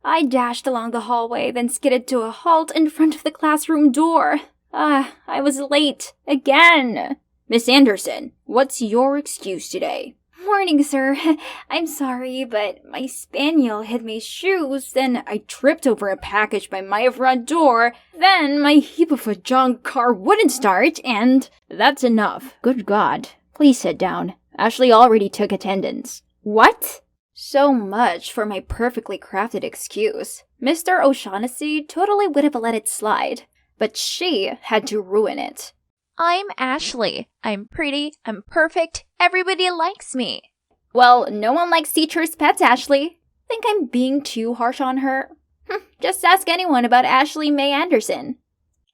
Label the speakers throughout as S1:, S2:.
S1: I dashed along the hallway, then skidded to a halt in front of the classroom door. I was late. Again.
S2: Miss Anderson, what's your excuse today?
S1: Morning, sir. I'm sorry, but my spaniel hid my shoes,
S2: Then I tripped over a package by my front door, then my heap of a junk car wouldn't start, and that's enough. Good God. Please sit down. Ashley already took attendance.
S1: What? So much for my perfectly crafted excuse. Mr. O'Shaughnessy totally would have let it slide, but she had to ruin it.
S3: I'm Ashley. I'm pretty, I'm perfect, everybody likes me.
S1: Well, no one likes teachers' pets, Ashley. Think I'm being too harsh on her? Just ask anyone about Ashley May Anderson.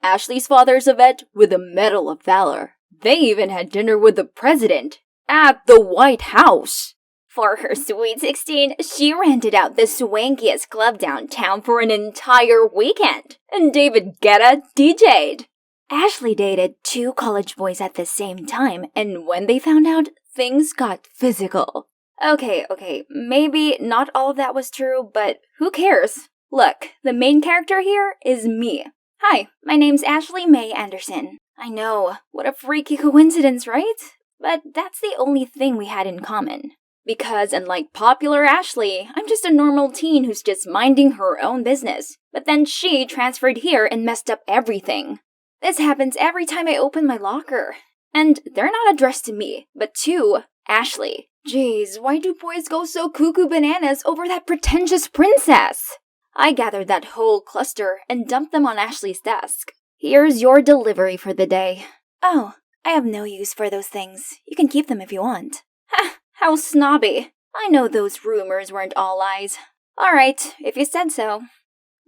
S2: Ashley's father's a vet with a Medal of Valor. They even had dinner with the president at the White House.
S1: For her sweet 16, she rented out the swankiest club downtown for an entire weekend, and David Guetta DJ'd. Ashley dated 2 college boys at the same time, and when they found out, things got physical. Okay, maybe not all of that was true, but who cares? Look, the main character here is me. Hi, my name's Ashley May Anderson. I know, what a freaky coincidence, right? But that's the only thing we had in common. Because unlike popular Ashley, I'm just a normal teen who's just minding her own business. But then she transferred here and messed up everything. This happens every time I open my locker. And they're not addressed to me, but to Ashley. Jeez, why do boys go so cuckoo bananas over that pretentious princess? I gathered that whole cluster and dumped them on Ashley's desk. Here's your delivery for the day. Oh, I have no use for those things. You can keep them if you want. Ha! How snobby. I know those rumors weren't all lies. Alright, if you said so.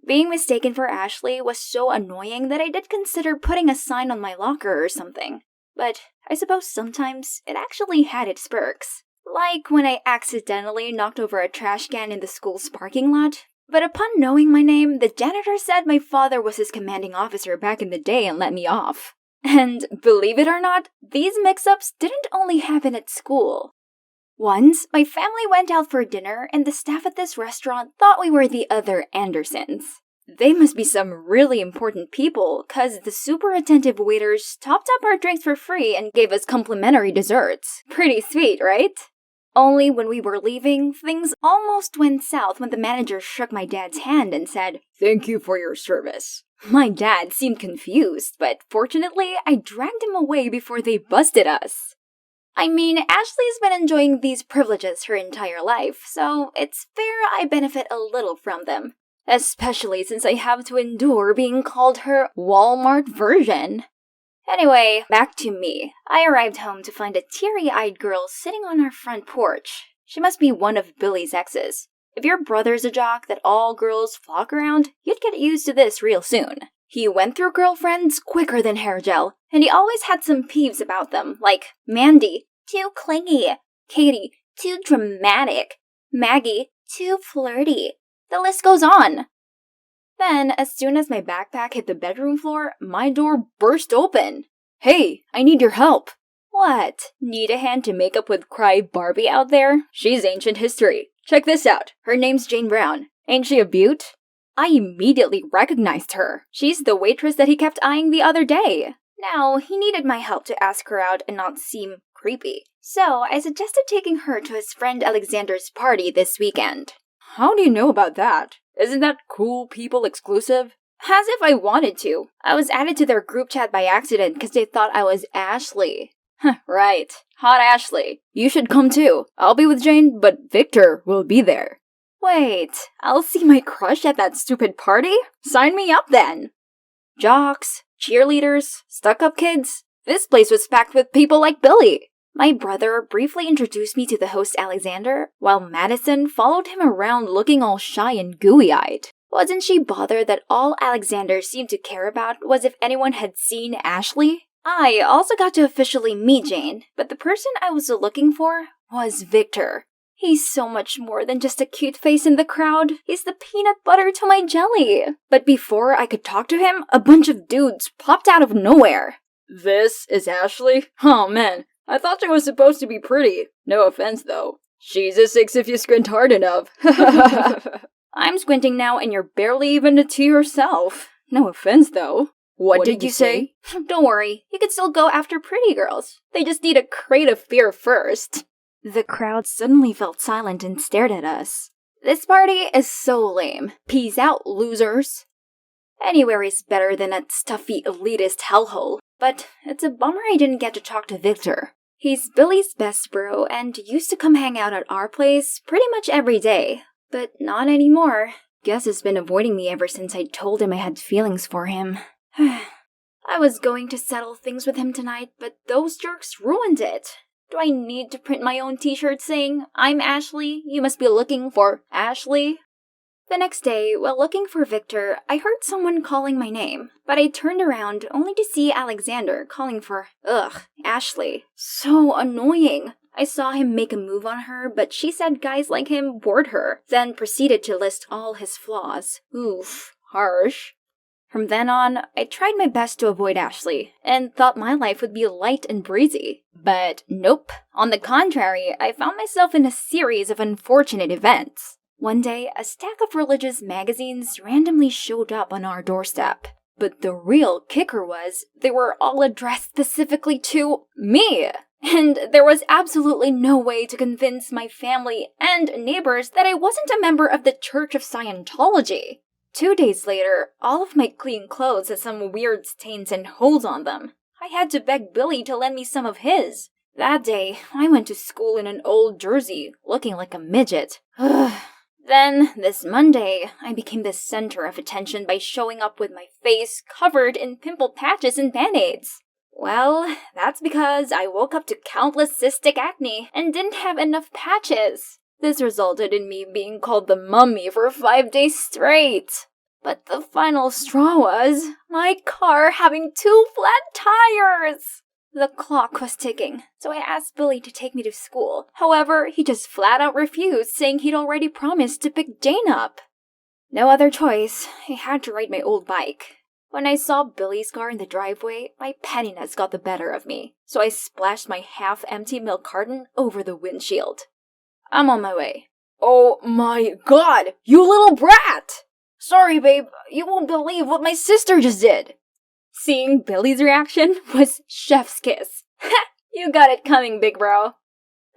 S1: Being mistaken for Ashley was so annoying that I did consider putting a sign on my locker or something. But I suppose sometimes it actually had its perks. Like when I accidentally knocked over a trash can in the school's parking lot. But upon knowing my name, the janitor said my father was his commanding officer back in the day and let me off. And believe it or not, these mix-ups didn't only happen at school. Once, my family went out for dinner and the staff at this restaurant thought we were the other Andersons. They must be some really important people, cause the super attentive waiters topped up our drinks for free and gave us complimentary desserts. Pretty sweet, right? Only when we were leaving, things almost went south when the manager shook my dad's hand and said,
S2: "Thank you for your service."
S1: My dad seemed confused, but fortunately, I dragged him away before they busted us. I mean, Ashley's been enjoying these privileges her entire life, so it's fair I benefit a little from them. Especially since I have to endure being called her Walmart version. Anyway, back to me. I arrived home to find a teary-eyed girl sitting on our front porch. She must be one of Billy's exes. If your brother's a jock that all girls flock around, you'd get used to this real soon. He went through girlfriends quicker than hair gel, and he always had some peeves about them, like Mandy, too clingy, Katie, too dramatic, Maggie, too flirty. The list goes on. Then, as soon as my backpack hit the bedroom floor, my door burst open.
S2: "Hey, I need your help."
S1: What? Need a hand to make up with Cry Barbie out there?
S2: She's ancient history. Check this out. Her name's Jane Brown. Ain't she a beaut?
S1: I immediately recognized her. She's the waitress that he kept eyeing the other day. Now, he needed my help to ask her out and not seem creepy. So, I suggested taking her to his friend Alexander's party this weekend.
S2: How do you know about that? Isn't that cool people exclusive?
S1: As if I wanted to. I was added to their group chat by accident because they thought I was Ashley.
S2: Right. Hot Ashley. You should come too. I'll be with Jane, but Victor will be there.
S1: Wait, I'll see my crush at that stupid party? Sign me up then. Jocks, cheerleaders, stuck-up kids. This place was packed with people like Billy. My brother briefly introduced me to the host Alexander, while Madison followed him around looking all shy and gooey-eyed. Wasn't she bothered that all Alexander seemed to care about was if anyone had seen Ashley? I also got to officially meet Jane, but the person I was looking for was Victor. He's so much more than just a cute face in the crowd. He's the peanut butter to my jelly. But before I could talk to him, a bunch of dudes popped out of nowhere.
S2: This is Ashley? Oh man, I thought she was supposed to be pretty. No offense though. She's a 6 if you squint hard enough. I'm squinting now and you're barely even to yourself. No offense, though.
S4: What did you say?
S2: Don't worry, you can still go after pretty girls. They just need a crate of fear first. The crowd suddenly felt silent and stared at us. This party is so lame. Peace out, losers. Anywhere is better than that stuffy elitist hellhole, but it's a bummer I didn't get to talk to Victor. He's Billy's best bro and used to come hang out at our place pretty much every day, but not anymore. Guess he's been avoiding me ever since I told him I had feelings for him. I was going to settle things with him tonight, but those jerks ruined it. Do I need to print my own t-shirt saying, "I'm Ashley, you must be looking for Ashley"? The next day, while looking for Victor, I heard someone calling my name, but I turned around only to see Alexander calling for, Ashley. So annoying. I saw him make a move on her, but she said guys like him bored her, then proceeded to list all his flaws. Oof, harsh. From then on, I tried my best to avoid Ashley, and thought my life would be light and breezy. But nope. On the contrary, I found myself in a series of unfortunate events. One day, a stack of religious magazines randomly showed up on our doorstep. But the real kicker was, they were all addressed specifically to me! And there was absolutely no way to convince my family and neighbors that I wasn't a member of the Church of Scientology. 2 days later, all of my clean clothes had some weird stains and holes on them. I had to beg Billy to lend me some of his. That day, I went to school in an old jersey, looking like a midget. Then, this Monday, I became the center of attention by showing up with my face covered in pimple patches and band-aids. Well, that's because I woke up to countless cystic acne and didn't have enough patches. This resulted in me being called the mummy for 5 days straight. But the final straw was my car having 2 flat tires. The clock was ticking, so I asked Billy to take me to school. However, he just flat out refused, saying he'd already promised to pick Jane up. No other choice, I had to ride my old bike. When I saw Billy's car in the driveway, my pettiness got the better of me, so I splashed my half-empty milk carton over the windshield. I'm on my way. Oh my god, you little brat! Sorry, babe, you won't believe what my sister just did. Seeing Billy's reaction was chef's kiss. Ha! You got it coming, big bro.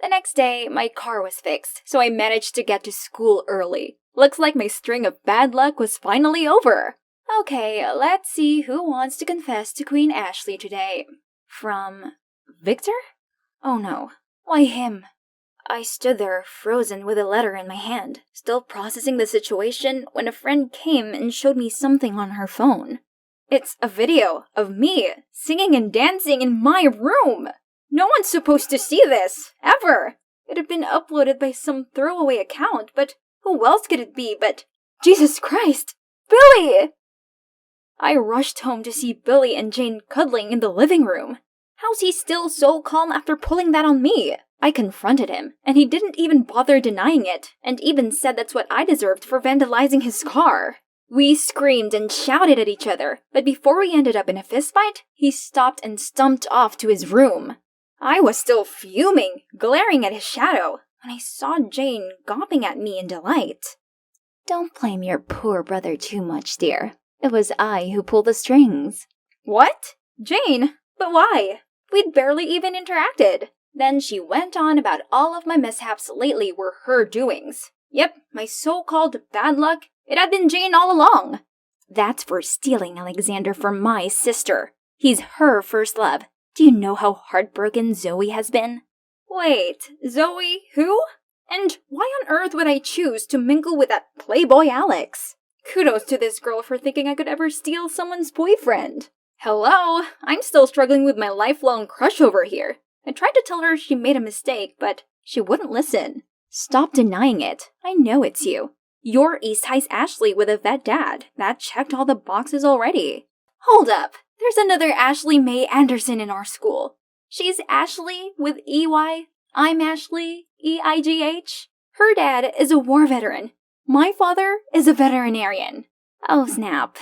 S2: The next day, my car was fixed, so I managed to get to school early. Looks like my string of bad luck was finally over. Okay, let's see who wants to confess to Queen Ashley today. From Victor? Oh no, why him? I stood there, frozen with a letter in my hand, still processing the situation when a friend came and showed me something on her phone. It's a video of me singing and dancing in my room! No one's supposed to see this, ever! It had been uploaded by some throwaway account, but who else could it be but Jesus Christ, Billy! I rushed home to see Billy and Jane cuddling in the living room. How's he still so calm after pulling that on me? I confronted him, and he didn't even bother denying it, and even said that's what I deserved for vandalizing his car. We screamed and shouted at each other, but before we ended up in a fistfight, he stopped and stumped off to his room. I was still fuming, glaring at his shadow, when I saw Jane gawping at me in delight.
S1: Don't blame your poor brother too much, dear. It was I who pulled the strings.
S2: What? Jane? But why? We'd barely even interacted. Then she went on about all of my mishaps lately were her doings. Yep, my so-called bad luck, it had been Jane all along.
S1: That's for stealing Alexander from my sister. He's her first love. Do you know how heartbroken Zoe has been?
S2: Wait, Zoe, who? And why on earth would I choose to mingle with that playboy Alex? Kudos to this girl for thinking I could ever steal someone's boyfriend. Hello, I'm still struggling with my lifelong crush over here. I tried to tell her she made a mistake, but she wouldn't listen.
S1: Stop denying it. I know it's you. You're East High's Ashley with a vet dad. That checked all the boxes already.
S2: Hold up. There's another Ashley Mae Anderson in our school. She's Ashley with EY. I'm Ashley, EIGH. Her dad is a war veteran. My father is a veterinarian.
S1: Oh, snap.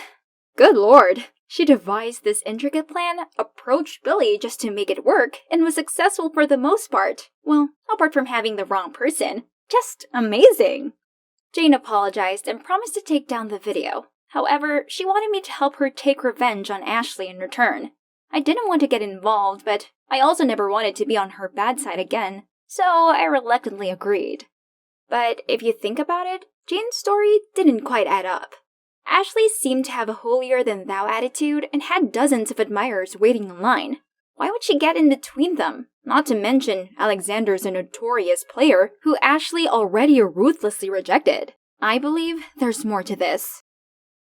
S2: Good lord. She devised this intricate plan, approached Billy just to make it work, and was successful for the most part. Well, apart from having the wrong person. Just amazing.
S1: Jane apologized and promised to take down the video. However, she wanted me to help her take revenge on Ashley in return. I didn't want to get involved, but I also never wanted to be on her bad side again, so I reluctantly agreed. But if you think about it, Jane's story didn't quite add up. Ashley seemed to have a holier-than-thou attitude and had dozens of admirers waiting in line. Why would she get in between them? Not to mention, Alexander's a notorious player who Ashley already ruthlessly rejected. I believe there's more to this.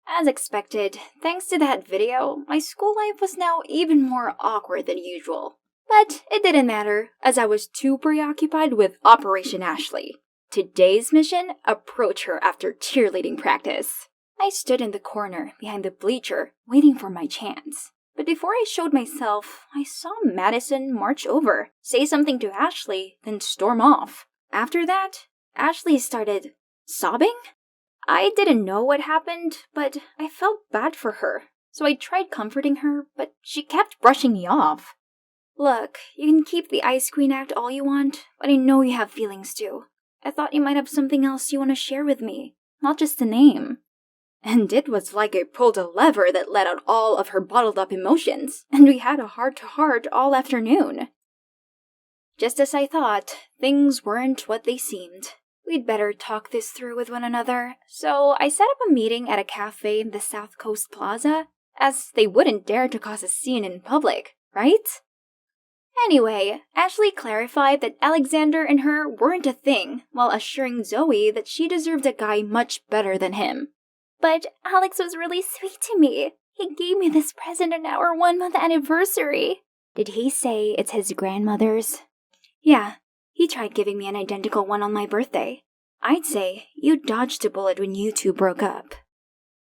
S1: As expected, thanks to that video, my school life was now even more awkward than usual. But it didn't matter, as I was too preoccupied with Operation Ashley. Today's mission, approach her after cheerleading practice. I stood in the corner behind the bleacher, waiting for my chance. But before I showed myself, I saw Madison march over, say something to Ashley, then storm off. After that, Ashley started sobbing? I didn't know what happened, but I felt bad for her. So I tried comforting her, but she kept brushing me off. Look, you can keep the Ice Queen act all you want, but I know you have feelings too. I thought you might have something else you want to share with me, not just the name. And it was like I pulled a lever that let out all of her bottled-up emotions, and we had a heart-to-heart all afternoon. Just as I thought, things weren't what they seemed. We'd better talk this through with one another, so I set up a meeting at a cafe in the South Coast Plaza, as they wouldn't dare to cause a scene in public, right? Anyway, Ashley clarified that Alexander and her weren't a thing, while assuring Zoe that she deserved a guy much better than him. But Alex was really sweet to me. He gave me this present on our 1-month anniversary. Did he say it's his grandmother's? Yeah, he tried giving me an identical one on my birthday. I'd say you dodged a bullet when you two broke up.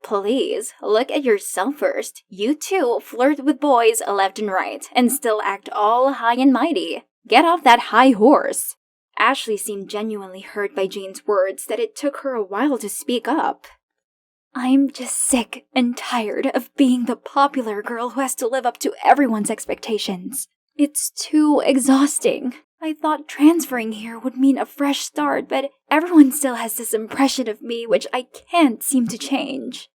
S1: Please, look at yourself first. You two flirt with boys left and right, and still act all high and mighty. Get off that high horse. Ashley seemed genuinely hurt by Jane's words that it took her a while to speak up. I'm just sick and tired of being the popular girl who has to live up to everyone's expectations. It's too exhausting. I thought transferring here would mean a fresh start, but everyone still has this impression of me which I can't seem to change.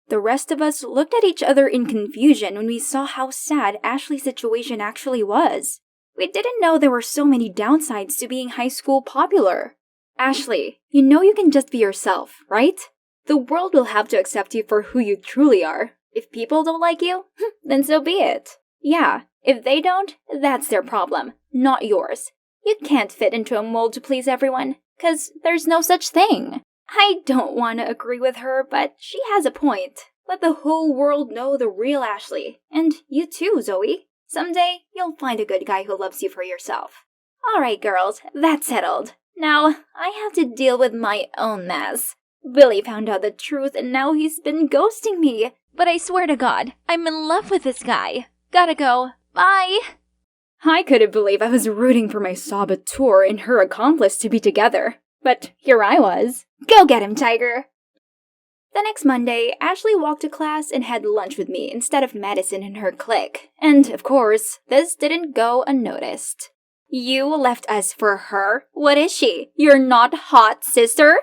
S1: The rest of us looked at each other in confusion when we saw how sad Ashley's situation actually was. We didn't know there were so many downsides to being high school popular. Ashley, you know you can just be yourself, right? The world will have to accept you for who you truly are. If people don't like you, then so be it. Yeah, if they don't, that's their problem, not yours. You can't fit into a mold to please everyone, 'cause there's no such thing. I don't want to agree with her, but she has a point. Let the whole world know the real Ashley. And you too, Zoe. Someday, you'll find a good guy who loves you for yourself. Alright, girls, that's settled. Now, I have to deal with my own mess. Billy found out the truth and now he's been ghosting me.
S3: But I swear to God, I'm in love with this guy. Gotta go. Bye.
S1: I couldn't believe I was rooting for my saboteur and her accomplice to be together. But here I was. Go get him, Tiger! The next Monday, Ashley walked to class and had lunch with me instead of Madison and her clique. And, of course, this didn't go unnoticed. You left us for her? What is she? You're not hot, sister?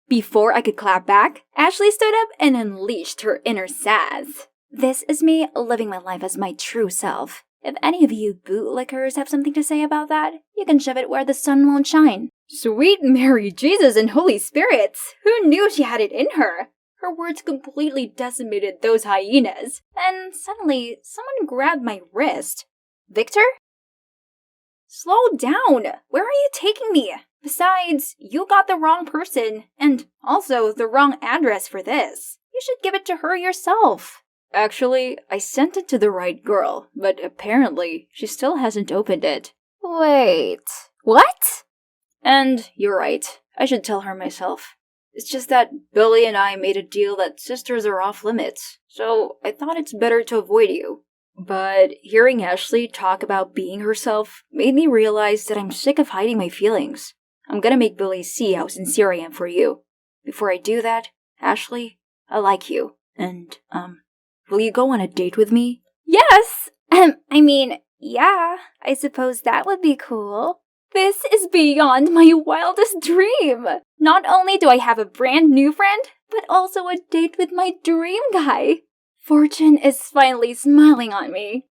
S1: Before I could clap back, Ashley stood up and unleashed her inner sass. This is me living my life as my true self. If any of you bootlickers have something to say about that, you can shove it where the sun won't shine. Sweet Mary, Jesus, and Holy Spirits! Who knew she had it in her? Her words completely decimated those hyenas. Then suddenly, someone grabbed my wrist. Victor? Slow down! Where are you taking me? Besides, you got the wrong person, and also the wrong address for this. You should give it to her yourself. Actually, I sent it to the right girl, but apparently she still hasn't opened it. Wait, what? And you're right, I should tell her myself. It's just that Billy and I made a deal that sisters are off limits, so I thought it's better to avoid you. But hearing Ashley talk about being herself made me realize that I'm sick of hiding my feelings. I'm gonna make Billy see how sincere I am for you. Before I do that, Ashley, I like you. And, will you go on a date with me? Yes! Yeah, I suppose that would be cool. This is beyond my wildest dream! Not only do I have a brand new friend, but also a date with my dream guy. Fortune is finally smiling on me.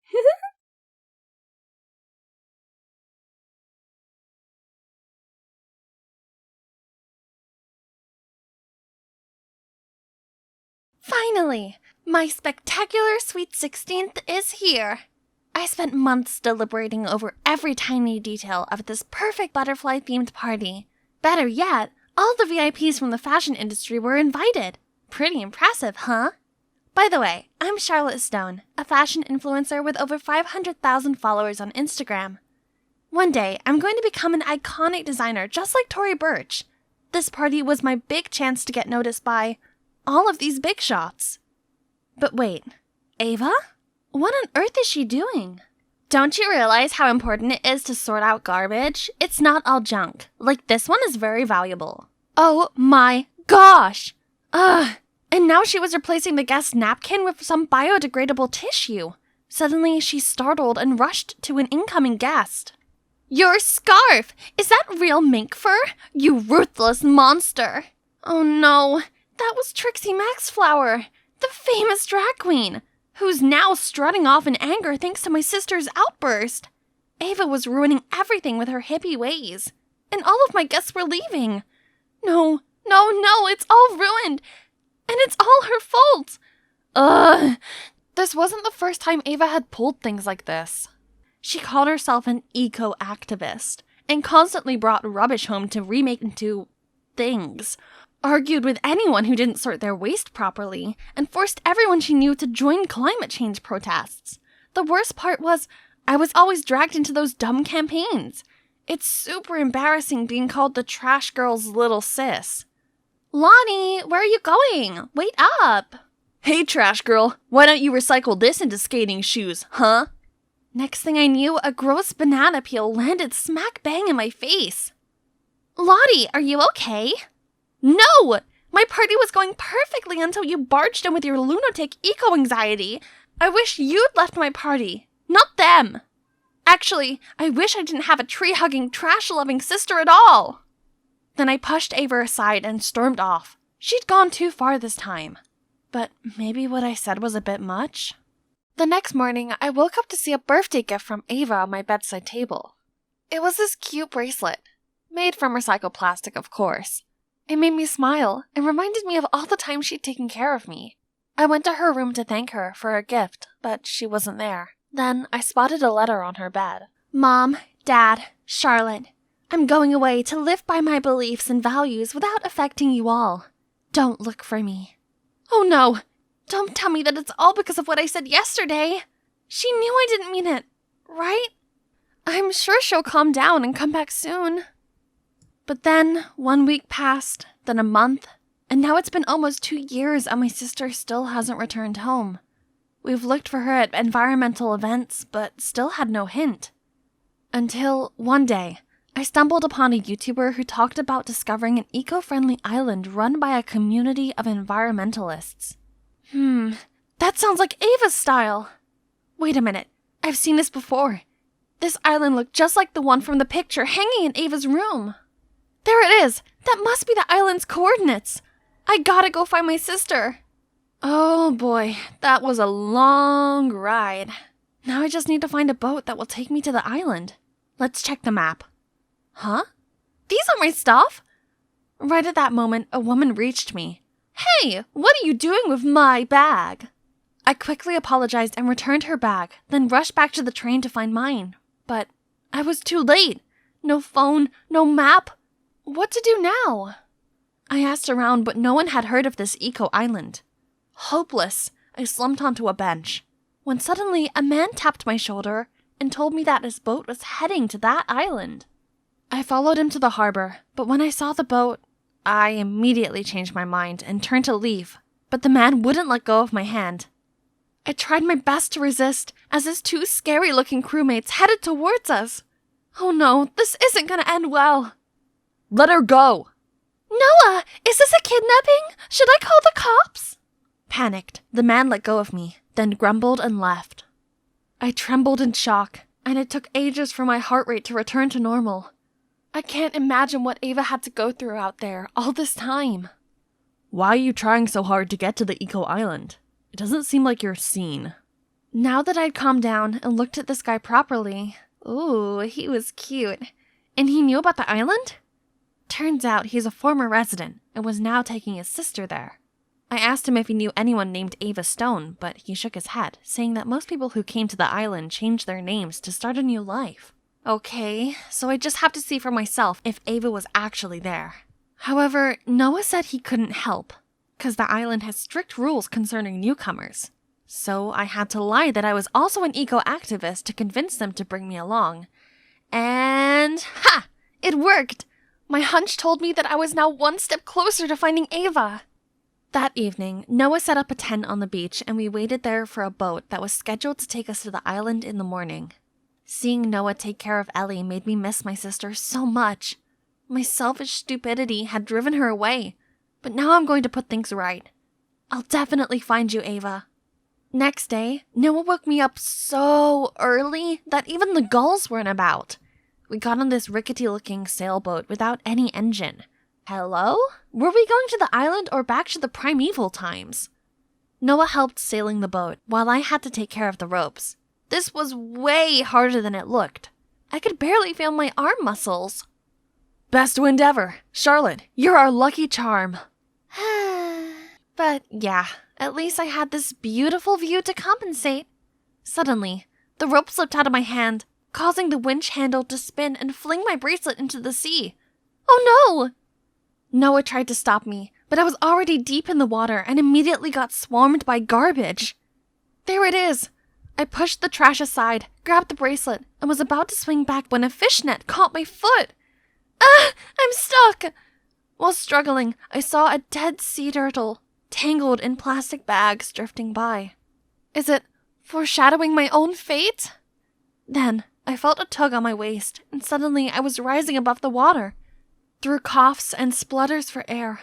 S3: Finally, my spectacular sweet 16th is here. I spent months deliberating over every tiny detail of this perfect butterfly-themed party. Better yet, all the VIPs from the fashion industry were invited. Pretty impressive, huh? By the way, I'm Charlotte Stone, a fashion influencer with over 500,000 followers on Instagram. One day, I'm going to become an iconic designer just like Tory Burch. This party was my big chance to get noticed by all of these big shots. But wait, Ava? What on earth is she doing? Don't you realize how important it is to sort out garbage? It's not all junk. Like, this one is very valuable. Oh my gosh! Ugh! And now she was replacing the guest napkin with some biodegradable tissue. Suddenly, she's startled and rushed to an incoming guest. Your scarf! Is that real mink fur? You ruthless monster! Oh no, that was Trixie Maxflower, the famous drag queen, who's now strutting off in anger thanks to my sister's outburst. Ava was ruining everything with her hippie ways, and all of my guests were leaving. No, it's all ruined, and it's all her fault. Ugh.
S4: This wasn't the first time Ava had pulled things like this.
S3: She called herself an eco-activist, and constantly brought rubbish home to remake into things. Argued with anyone who didn't sort their waste properly, and forced everyone she knew to join climate change protests. The worst part was, I was always dragged into those dumb campaigns. It's super embarrassing being called the trash girl's little sis. Lonnie, where are you going? Wait up! Hey, trash girl, why don't you recycle this into skating shoes, huh? Next thing I knew, a gross banana peel landed smack bang in my face. Lottie, are you okay? No! My party was going perfectly until you barged in with your lunatic eco-anxiety. I wish you'd left my party, not them. Actually, I wish I didn't have a tree-hugging, trash-loving sister at all. Then I pushed Ava aside and stormed off. She'd gone too far this time. But maybe what I said was a bit much?
S4: The next morning, I woke up to see a birthday gift from Ava on my bedside table. It was this cute bracelet, made from recycled plastic, of course. It made me smile and reminded me of all the time she'd taken care of me. I went to her room to thank her for her gift, but she wasn't there. Then I spotted a letter on her bed.
S3: Mom, Dad, Charlotte, I'm going away to live by my beliefs and values without affecting you all. Don't look for me. Oh no! Don't tell me that it's all because of what I said yesterday. She knew I didn't mean it, right? I'm sure she'll calm down and come back soon. But then 1 week passed, then a month, and now it's been almost 2 years and my sister still hasn't returned home. We've looked for her at environmental events, but still had no hint. Until one day, I stumbled upon a YouTuber who talked about discovering an eco-friendly island run by a community of environmentalists. That sounds like Ava's style. Wait a minute, I've seen this before. This island looked just like the one from the picture hanging in Ava's room. There it is! That must be the island's coordinates! I gotta go find my sister! Oh boy, that was a long ride. Now I just need to find a boat that will take me to the island. Let's check the map. Huh? These aren't my stuff! Right at that moment, a woman reached me. Hey, what are you doing with my bag? I quickly apologized and returned her bag, then rushed back to the train to find mine. But I was too late. No phone, no map. What to do now? I asked around, but no one had heard of this eco-island. Hopeless, I slumped onto a bench, when suddenly a man tapped my shoulder and told me that his boat was heading to that island. I followed him to the harbor, but when I saw the boat, I immediately changed my mind and turned to leave, but the man wouldn't let go of my hand. I tried my best to resist as his 2 scary-looking crewmates headed towards us. Oh no, this isn't gonna end well. Let her go! Noah, is this a kidnapping? Should I call the cops? Panicked, the man let go of me, then grumbled and left. I trembled in shock, and it took ages for my heart rate to return to normal.
S4: I can't imagine what Ava had to go through out there all this time.
S5: Why are you trying so hard to get to the Eco Island? It doesn't seem like you're seen.
S4: Now that I'd calmed down and looked at this guy properly, ooh, he was cute. And he knew about the island? Turns out he's a former resident and was now taking his sister there. I asked him if he knew anyone named Ava Stone, but he shook his head, saying that most people who came to the island changed their names to start a new life. Okay, so I just have to see for myself if Ava was actually there. However, Noah said he couldn't help, because the island has strict rules concerning newcomers. So I had to lie that I was also an eco-activist to convince them to bring me along. And ha! It worked! My hunch told me that I was now one step closer to finding Ava. That evening, Noah set up a tent on the beach and we waited there for a boat that was scheduled to take us to the island in the morning. Seeing Noah take care of Ellie made me miss my sister so much. My selfish stupidity had driven her away, but now I'm going to put things right. I'll definitely find you, Ava. Next day, Noah woke me up so early that even the gulls weren't about. We got on this rickety-looking sailboat without any engine. Hello? Were we going to the island or back to the primeval times? Noah helped sailing the boat, while I had to take care of the ropes. This was way harder than it looked. I could barely feel my arm muscles.
S5: Best wind ever. Charlotte, you're our lucky charm.
S4: But yeah, at least I had this beautiful view to compensate. Suddenly, the rope slipped out of my hand, causing the winch handle to spin and fling my bracelet into the sea. Oh no! Noah tried to stop me, but I was already deep in the water and immediately got swarmed by garbage. There it is! I pushed the trash aside, grabbed the bracelet, and was about to swing back when a fishnet caught my foot. Ah! I'm stuck! While struggling, I saw a dead sea turtle, tangled in plastic bags drifting by. Is it foreshadowing my own fate? Then, I felt a tug on my waist, and suddenly I was rising above the water. Through coughs and splutters for air,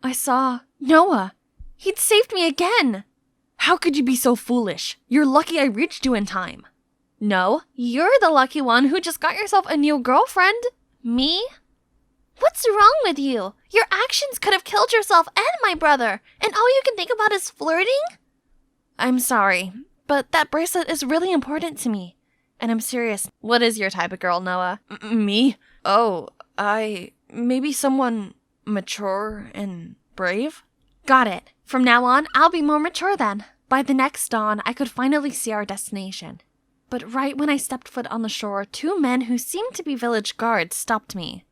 S4: I saw Noah. He'd saved me again!
S5: How could you be so foolish? You're lucky I reached you in time.
S4: No, you're the lucky one who just got yourself a new girlfriend. Me? What's wrong with you? Your actions could have killed yourself and my brother, and all you can think about is flirting? I'm sorry, but that bracelet is really important to me. And I'm serious. What is your type of girl, Noah?
S5: Me? Oh, maybe someone mature and brave?
S4: Got it. From now on, I'll be more mature then. By the next dawn, I could finally see our destination. But right when I stepped foot on the shore, two men who seemed to be village guards stopped me.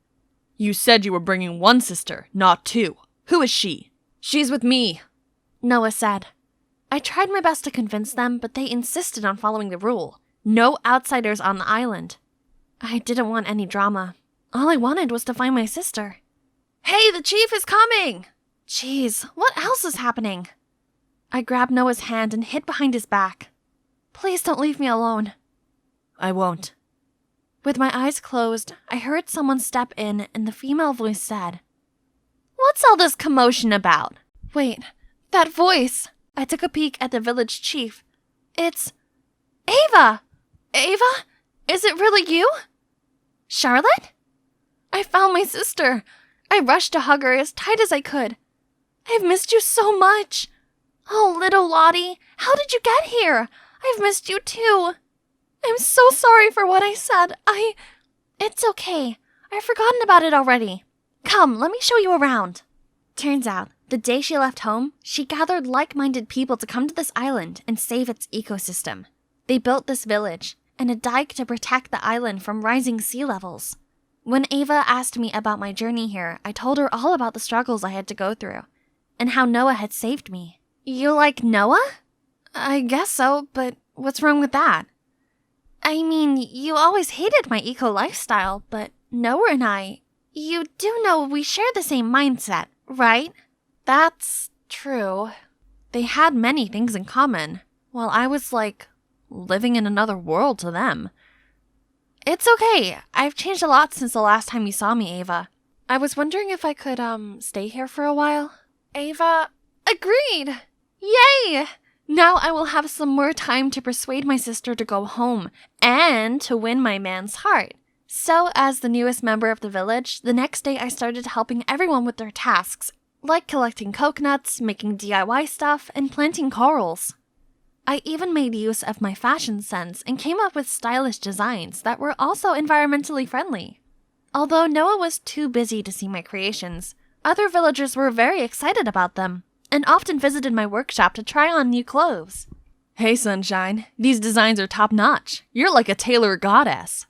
S5: You said you were bringing one sister, not two. Who is she?
S4: She's with me, Noah said. I tried my best to convince them, but they insisted on following the rule. No outsiders on the island. I didn't want any drama. All I wanted was to find my sister. Hey, the chief is coming! Jeez, what else is happening? I grabbed Noah's hand and hid behind his back. Please don't leave me alone.
S5: I won't.
S4: With my eyes closed, I heard someone step in and the female voice said, "What's all this commotion about?" Wait, that voice! I took a peek at the village chief. It's Ava! Ava? Is it really you? Charlotte? I found my sister. I rushed to hug her as tight as I could. I've missed you so much. Oh, little Lottie, how did you get here? I've missed you too. I'm so sorry for what I said. It's okay. I've forgotten about it already. Come, let me show you around. Turns out, the day she left home, she gathered like-minded people to come to this island and save its ecosystem. They built this village and a dike to protect the island from rising sea levels. When Ava asked me about my journey here, I told her all about the struggles I had to go through and how Noah had saved me. You like Noah? I guess so, but what's wrong with that? I mean, you always hated my eco lifestyle, but Noah and you do know we share the same mindset, right? That's true. They had many things in common, while I was like living in another world to them. It's okay. I've changed a lot since the last time you saw me, Ava. I was wondering if I could, stay here for a while. Ava agreed! Yay! Now I will have some more time to persuade my sister to go home and to win my man's heart. So, as the newest member of the village, the next day I started helping everyone with their tasks, like collecting coconuts, making DIY stuff, and planting corals. I even made use of my fashion sense and came up with stylish designs that were also environmentally friendly. Although Noah was too busy to see my creations, other villagers were very excited about them, and often visited my workshop to try on new clothes.
S5: Hey, Sunshine, these designs are top-notch. You're like a tailor goddess.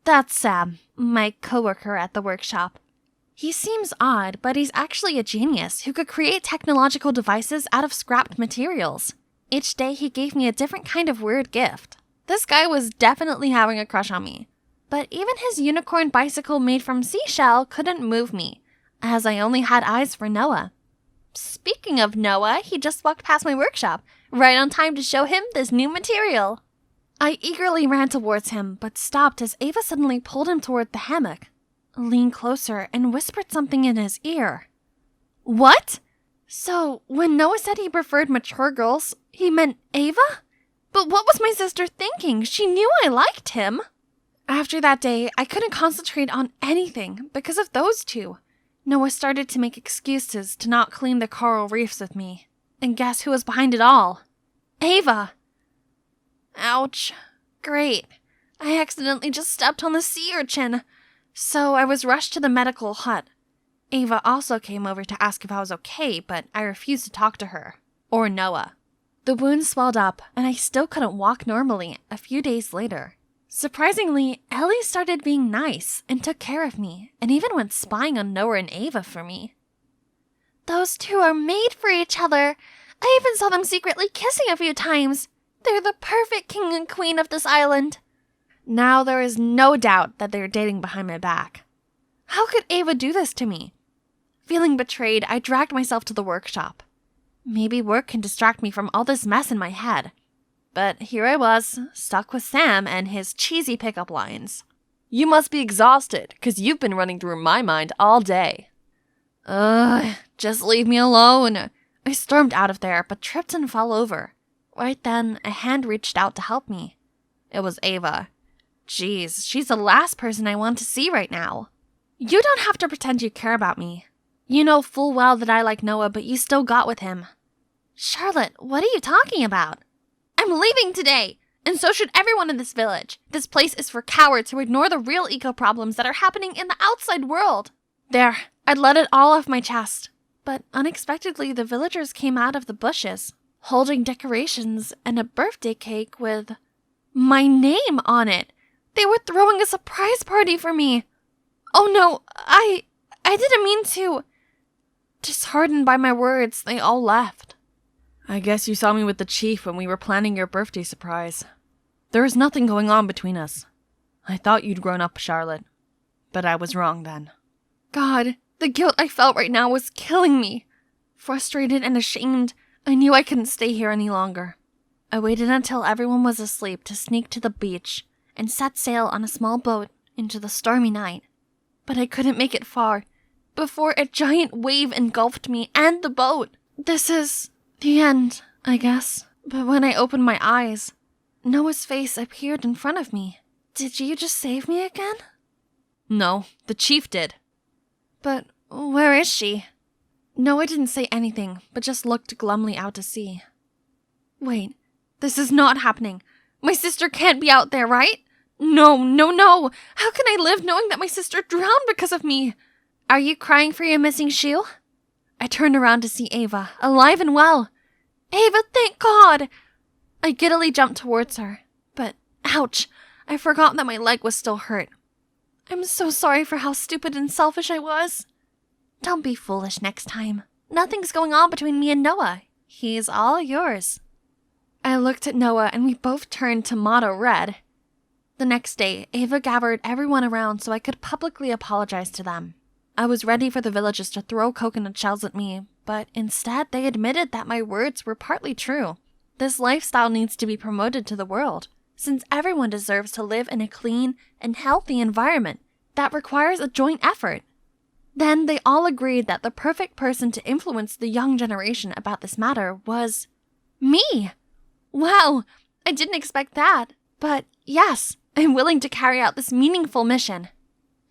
S4: That's Sam, my coworker at the workshop. He seems odd, but he's actually a genius who could create technological devices out of scrapped materials. Each day he gave me a different kind of weird gift. This guy was definitely having a crush on me. But even his unicorn bicycle made from seashell couldn't move me, as I only had eyes for Noah. Speaking of Noah, he just walked past my workshop, right on time to show him this new material. I eagerly ran towards him, but stopped as Ava suddenly pulled him toward the hammock, leaned closer, and whispered something in his ear. What? So, when Noah said he preferred mature girls, he meant Ava? But what was my sister thinking? She knew I liked him. After that day, I couldn't concentrate on anything because of those two. Noah started to make excuses to not clean the coral reefs with me. And guess who was behind it all? Ava! Ouch. Great. I accidentally just stepped on the sea urchin. So I was rushed to the medical hut. Ava also came over to ask if I was okay, but I refused to talk to her. Or Noah. The wound swelled up, and I still couldn't walk normally a few days later. Surprisingly, Ellie started being nice and took care of me, and even went spying on Noah and Ava for me. Those two are made for each other. I even saw them secretly kissing a few times. They're the perfect king and queen of this island. Now there is no doubt that they're dating behind my back. How could Ava do this to me? Feeling betrayed, I dragged myself to the workshop. Maybe work can distract me from all this mess in my head. But here I was, stuck with Sam and his cheesy pickup lines.
S5: You must be exhausted, 'cause you've been running through my mind all day.
S4: Just leave me alone. I stormed out of there, but tripped and fell over. Right then, a hand reached out to help me. It was Ava. Jeez, she's the last person I want to see right now. You don't have to pretend you care about me. You know full well that I like Noah, but you still got with him. Charlotte, what are you talking about? I'm leaving today, and so should everyone in this village. This place is for cowards who ignore the real eco problems that are happening in the outside world. There, I'd let it all off my chest. But unexpectedly, the villagers came out of the bushes, holding decorations and a birthday cake with my name on it. They were throwing a surprise party for me. Oh no, I didn't mean to. Disheartened by my words, they all left.
S5: I guess you saw me with the chief when we were planning your birthday surprise. There was nothing going on between us. I thought you'd grown up, Charlotte. But I was wrong then.
S4: God, the guilt I felt right now was killing me. Frustrated and ashamed, I knew I couldn't stay here any longer. I waited until everyone was asleep to sneak to the beach and set sail on a small boat into the stormy night. But I couldn't make it far before a giant wave engulfed me and the boat. This is the end, I guess. But when I opened my eyes, Noah's face appeared in front of me. Did you just save me again?
S5: No, the chief did.
S4: But where is she? Noah didn't say anything, but just looked glumly out to sea. Wait, this is not happening. My sister can't be out there, right? No. How can I live knowing that my sister drowned because of me? Are you crying for your missing shoe? I turned around to see Ava, alive and well. Ava, thank God! I giddily jumped towards her, but ouch, I forgot that my leg was still hurt. I'm so sorry for how stupid and selfish I was. Don't be foolish next time. Nothing's going on between me and Noah. He's all yours. I looked at Noah and we both turned to motto red. The next day, Ava gathered everyone around so I could publicly apologize to them. I was ready for the villagers to throw coconut shells at me, but instead they admitted that my words were partly true. This lifestyle needs to be promoted to the world, since everyone deserves to live in a clean and healthy environment that requires a joint effort. Then they all agreed that the perfect person to influence the young generation about this matter was me. Wow, I didn't expect that, but yes, I'm willing to carry out this meaningful mission.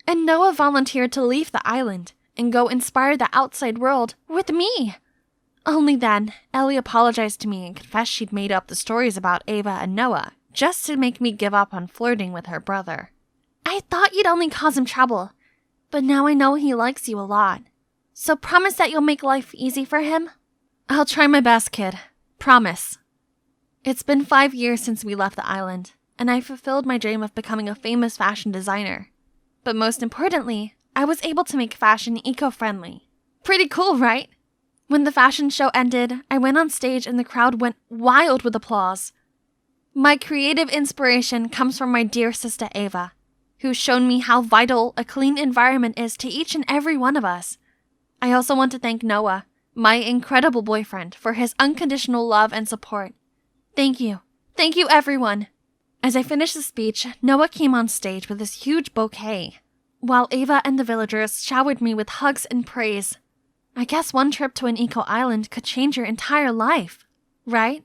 S4: And Noah volunteered to leave the island and go inspire the outside world with me. Only then, Ellie apologized to me and confessed she'd made up the stories about Ava and Noah just to make me give up on flirting with her brother. I thought you'd only cause him trouble, but now I know he likes you a lot. So promise that you'll make life easy for him? I'll try my best, kid. Promise. It's been 5 years since we left the island, and I fulfilled my dream of becoming a famous fashion designer. But most importantly, I was able to make fashion eco-friendly. Pretty cool, right? When the fashion show ended, I went on stage and the crowd went wild with applause. My creative inspiration comes from my dear sister Ava, who's shown me how vital a clean environment is to each and every one of us. I also want to thank Noah, my incredible boyfriend, for his unconditional love and support. Thank you. Thank you, everyone. As I finished the speech, Noah came on stage with this huge bouquet, while Ava and the villagers showered me with hugs and praise. I guess one trip to an eco-island could change your entire life, right?